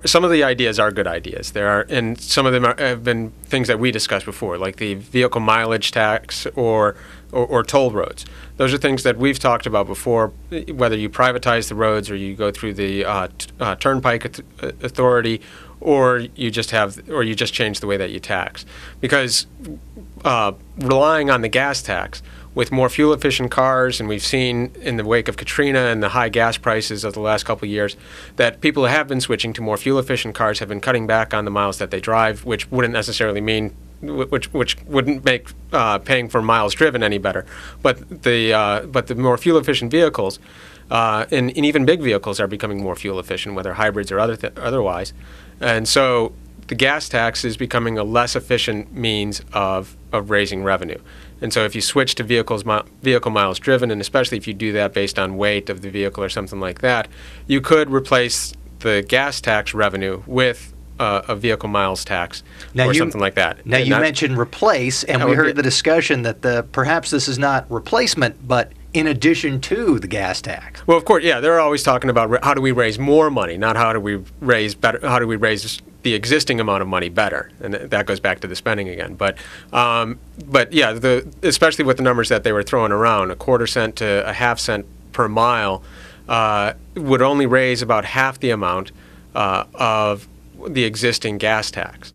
Some of the ideas are good ideas. And some of them have been things that we discussed before, like the vehicle mileage tax or toll roads. Those are things that we've talked about before. Whether you privatize the roads or you go through the Turnpike Authority, or you just change the way that you tax, because relying on the gas tax with more fuel-efficient cars, and we've seen in the wake of Katrina and the high gas prices of the last couple of years that people have been switching to more fuel-efficient cars, have been cutting back on the miles that they drive, which wouldn't necessarily mean, which wouldn't make paying for miles driven any better. But the more fuel-efficient vehicles, and even big vehicles, are becoming more fuel-efficient, whether hybrids or otherwise. And so the gas tax is becoming a less efficient means of raising revenue. And so if you switch to vehicle miles driven, and especially if you do that based on weight of the vehicle or something like that, you could replace the gas tax revenue with a vehicle miles tax something like that. Now, you mentioned replace, and we heard the discussion that perhaps this is not replacement, but in addition to the gas tax. Well, of course, yeah, they're always talking about how do we raise more money, not how do we raise the existing amount of money better, and that goes back to the spending again. But yeah, especially with the numbers that they were throwing around, 1/4 cent to a 1/2 cent per mile would only raise about half the amount of the existing gas tax.